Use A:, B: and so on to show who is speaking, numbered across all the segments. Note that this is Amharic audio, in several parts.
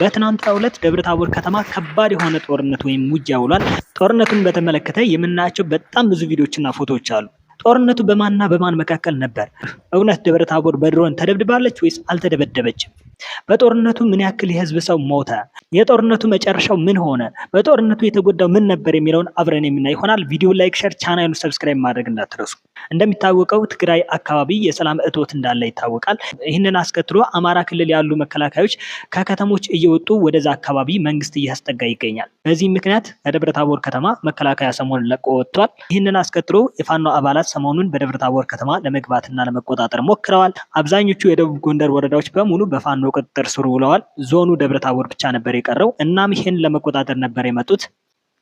A: በትናንትናው ዕለት ደብረታቦር ከተማ ከባድ የሆነ ጦርነት ወይም ውጊያ ውሏል። ጦርነቱን በተመለከተ የምናያቸው በጣም ብዙ ቪዲዮዎችና ፎቶዎች አሉ። ጦርነቱ በማንና በማን መካከል ነበር? እውነት ደብረታቦር በድሮን ተደብድባለች ወይስ አልተደበደበችም? በጦርነቱ ምን ያክል የህዝብ ሰው ሞተ? የጦርነቱ መጨረሻው ምን ሆነ? በጦርነቱ የተጎዳው ምን ነበር የሚለውን አብረን የምናይ ይሆናል። ቪዲዮ ላይክ፣ ሼር፣ ቻናሉን ሰብስክራይብ ማድረግ እንዳትረሱ። እንደሚታወቀው ትግራይ አካባቢ የሰላም እጦት እንዳለ ይታወቃል። ይህንን አስከትሎ አማራ ክልል ያሉ መከላከያዎች ከከተሞች እየወጡ ወደዛ አካባቢ መንግስት እያስጠጋ ይገኛል። በዚህ ምክንያት ከደብረታቦር ከተማ መከላከያ ሰሞኑን ለቆ ወጥቷል። ይህንን አስከትሎ የፋኖ አባላት ሰሞኑን በደብረታቦር ከተማ ለመግባትና ለመቆጣጠር ሞክረዋል። አብዛኞቹ የደቡብ ጎንደር ወረዳዎች በሙሉ በፋኖ ቁጥጥር ስር ውለዋል። ዞኑ ደብረታቦር ብቻ ነበር የቀረው። እናም ይህን ለመቆጣጠር ነበር የመጡት።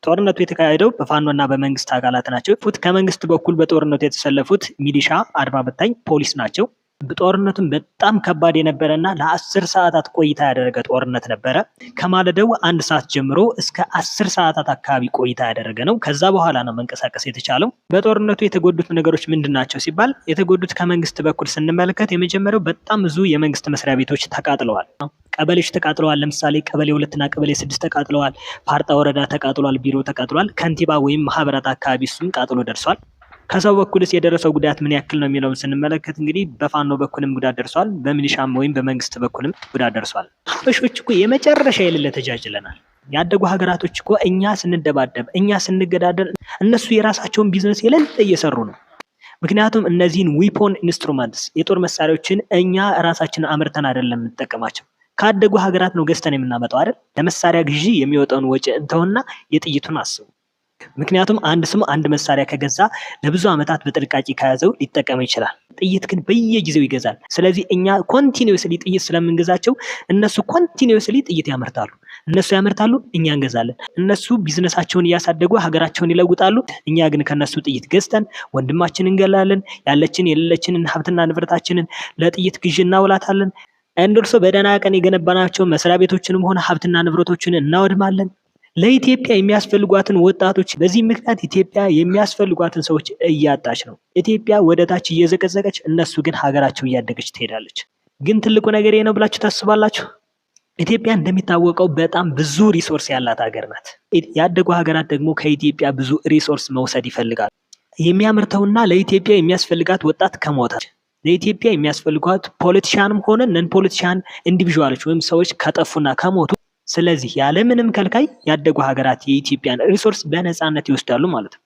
A: ጦርነቱ የተካሄደው በፋኖና በመንግስት አካላት ናቸው። ከመንግስት በኩል በጦርነቱ የተሰለፉት ሚሊሻ፣ አድማ በታኝ፣ ፖሊስ ናቸው። ጦርነቱን በጣም ከባድ የነበረና ለ10 ሰዓታት ቆይታ ያደረገ ጦርነት ነበረ። ከማለዳው 1 ሰዓት ጀምሮ እስከ 10 ሰዓታት አካባቢ ቆይታ ያደረገ ነው። ከዛ በኋላ ነው መንቀሳቀስ የተቻለው። በጦርነቱ የተጎዱት ነገሮች ምንድን ናቸው ሲባል የተጎዱት ከመንግስት በኩል ስንመለከት የመጀመሪያው በጣም ብዙ የመንግስት መስሪያ ቤቶች ተቃጥለዋል። ቀበሌዎች ተቃጥለዋል። ለምሳሌ ቀበሌ 2 እና ቀበሌ 6 ተቃጥለዋል። ፋርጣ ወረዳ ተቃጥሏል። ቢሮ ተቃጥሏል። ከንቲባ ወይም ማህበራት አካባቢ እሱም ቃጥሎ ደርሷል። ከሰው በኩልስ የደረሰው ጉዳት ምን ያክል ነው የሚለውን ስንመለከት እንግዲህ በፋኖ በኩልም ጉዳት ደርሷል። በሚሊሻም ወይም በመንግስት በኩልም ጉዳት ደርሷል። ሀበሾች እኮ የመጨረሻ የሌለ ተጃጅለናል። ያደጉ ሀገራቶች እኮ እኛ ስንደባደብ፣ እኛ ስንገዳደር እነሱ የራሳቸውን ቢዝነስ የሌለ እየሰሩ ነው። ምክንያቱም እነዚህን ዊፖን ኢንስትሩመንትስ የጦር መሳሪያዎችን እኛ ራሳችንን አምርተን አይደለም የምንጠቀማቸው። ካደጉ ሀገራት ነው ገዝተን የምናመጣው አይደል? ለመሳሪያ ግዢ የሚወጣውን ወጪ እንተውና የጥይቱን አስቡ። ምክንያቱም አንድ ሰው አንድ መሳሪያ ከገዛ ለብዙ ዓመታት በጥንቃቄ ከያዘው ሊጠቀም ይችላል። ጥይት ግን በየጊዜው ይገዛል። ስለዚህ እኛ ኮንቲኒዩስሊ ጥይት ስለምንገዛቸው እነሱ ኮንቲኒዩስሊ ጥይት ያመርታሉ። እነሱ ያመርታሉ፣ እኛ እንገዛለን። እነሱ ቢዝነሳቸውን እያሳደጉ ሀገራቸውን ይለውጣሉ። እኛ ግን ከነሱ ጥይት ገዝተን ወንድማችንን እንገላለን። ያለችን የሌለችንን ሀብትና ንብረታችንን ለጥይት ግዢ እናውላታለን። እንደርሶ በደህና ቀን የገነባናቸው መስሪያ ቤቶችንም ሆነ ሀብትና ንብረቶችን እናወድማለን። ለኢትዮጵያ የሚያስፈልጓትን ወጣቶች በዚህ ምክንያት ኢትዮጵያ የሚያስፈልጓትን ሰዎች እያጣች ነው። ኢትዮጵያ ወደ ታች እየዘቀዘቀች፣ እነሱ ግን ሀገራቸው እያደገች ትሄዳለች። ግን ትልቁ ነገር ነው ብላችሁ ታስባላችሁ? ኢትዮጵያ እንደሚታወቀው በጣም ብዙ ሪሶርስ ያላት ሀገር ናት። ያደጉ ሀገራት ደግሞ ከኢትዮጵያ ብዙ ሪሶርስ መውሰድ ይፈልጋሉ። የሚያመርተውና ለኢትዮጵያ የሚያስፈልጋት ወጣት ከሞታች፣ ለኢትዮጵያ የሚያስፈልጓት ፖለቲሻንም ሆነ ነን ፖለቲሻን ኢንዲቪዥዋሎች ወይም ሰዎች ከጠፉና ከሞቱ፣ ስለዚህ ያለምንም ከልካይ ያደጉ ሀገራት የኢትዮጵያን ሪሶርስ በነፃነት ይወስዳሉ ማለት ነው።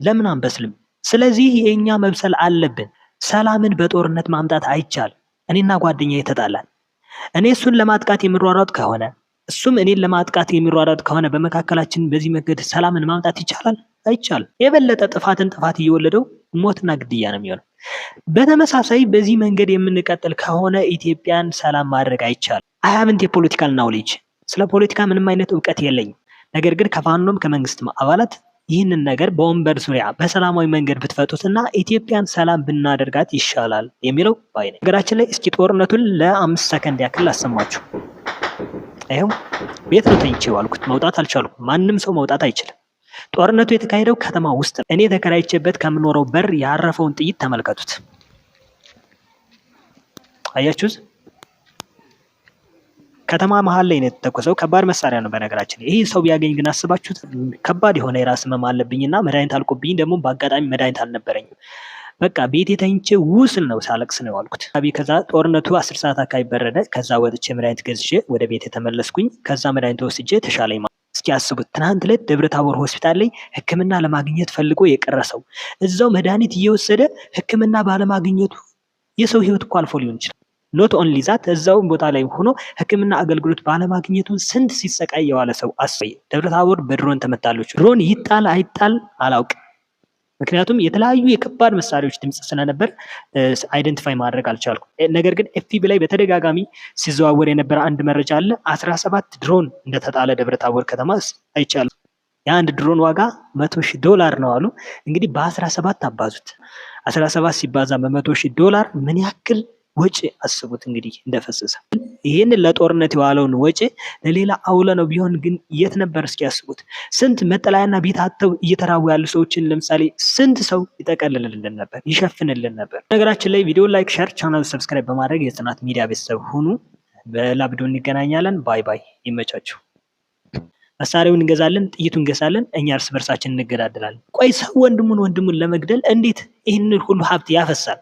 A: ለምን አንበስልም? ስለዚህ የኛ መብሰል አለብን። ሰላምን በጦርነት ማምጣት አይቻልም። እኔና ጓደኛዬ ተጣላን። እኔ እሱን ለማጥቃት የሚሯሯጥ ከሆነ እሱም እኔን ለማጥቃት የሚሯሯጥ ከሆነ በመካከላችን በዚህ መንገድ ሰላምን ማምጣት ይቻላል? አይቻልም። የበለጠ ጥፋትን ጥፋት እየወለደው ሞትና ግድያ ነው የሚሆነው። በተመሳሳይ በዚህ መንገድ የምንቀጥል ከሆነ ኢትዮጵያን ሰላም ማድረግ አይቻልም። አይ ሃቭንት የፖለቲካል ናውሌጅ፣ ስለ ፖለቲካ ምንም አይነት እውቀት የለኝም። ነገር ግን ከፋኖም ከመንግስትም አባላት ይህንን ነገር በወንበር ዙሪያ በሰላማዊ መንገድ ብትፈቱትና ኢትዮጵያን ሰላም ብናደርጋት ይሻላል የሚለው ባይ ነኝ። ነገራችን ላይ እስኪ ጦርነቱን ለ5 ሰከንድ ያክል አሰማችሁ። ይኸው ቤት ነው ተኝቼ ዋልኩት። መውጣት አልቻልኩም። ማንም ሰው መውጣት አይችልም። ጦርነቱ የተካሄደው ከተማ ውስጥ ነው። እኔ ተከራይቼበት ከምኖረው በር ያረፈውን ጥይት ተመልከቱት። አያችሁት? ከተማ መሀል ላይ ነው የተተኮሰው። ከባድ መሳሪያ ነው በነገራችን። ይሄ ሰው ቢያገኝ ግን አስባችሁት? ከባድ የሆነ የራስ ህመም አለብኝና መድኃኒት አልቆብኝ፣ ደግሞ በአጋጣሚ መድኃኒት አልነበረኝም። በቃ ቤቴ ተኝቼ ውስል ነው ሳለቅስ ነው ያልኩት። ከዛ ጦርነቱ 10 ሰዓት አካባቢ በረደ። ከዛ ወጥቼ መድኃኒት ገዝቼ ወደ ቤቴ ተመለስኩኝ። ከዛ መድኃኒት ወስጄ ተሻለኝ። እስኪ አስቡት፣ ትናንት ዕለት ደብረታቦር ሆስፒታል ላይ ሕክምና ለማግኘት ፈልጎ የቀረሰው እዛው መድኃኒት እየወሰደ ሕክምና ባለማግኘቱ የሰው ህይወት እኮ አልፎ ሊሆን ይችላል። ኖት ኦንሊ ዛት እዛው ቦታ ላይ ሆኖ ህክምና አገልግሎት ባለማግኘቱ ስንት ሲሰቃይ የዋለ ሰው አስበይ። ደብረታቦር በድሮን ተመታለች። ድሮን ይጣል አይጣል አላውቅም። ምክንያቱም የተለያዩ የከባድ መሳሪያዎች ድምጽ ስለነበር አይደንቲፋይ ማድረግ አልቻልኩም። ነገር ግን ኤፍቲቪ ላይ በተደጋጋሚ ሲዘዋወር የነበረ አንድ መረጃ አለ። 17 ድሮን እንደተጣለ ደብረታቦር ከተማ አይቻልም። የአንድ ድሮን ዋጋ $100,000 ነው አሉ። እንግዲህ በ17 አባዙት። 17 ሲባዛ በ$100,000 ምን ያክል ወጪ አስቡት እንግዲህ እንደፈሰሰ። ይሄን ለጦርነት የዋለውን ወጪ ለሌላ አውለ ነው ቢሆን ግን የት ነበር እስኪ ያስቡት። ስንት መጠለያና ቤት አጥተው እየተራቡ ያሉ ሰዎችን ለምሳሌ ስንት ሰው ይጠቀልልልን ነበር፣ ይሸፍንልን ነበር። ነገራችን ላይ ቪዲዮ ላይክ፣ ሼር፣ ቻናል ሰብስክራይብ በማድረግ የጽናት ሚዲያ ቤተሰብ ሁኑ። በሌላ ቪዲዮ እንገናኛለን። ባይ ባይ። ይመቻችሁ። መሳሪያውን እንገዛለን፣ ጥይቱን እንገዛለን፣ እኛ እርስ በርሳችን እንገዳደላለን። ቆይ ሰው ወንድሙን ለመግደል እንዴት ይህንን ሁሉ ሀብት ያፈሳል?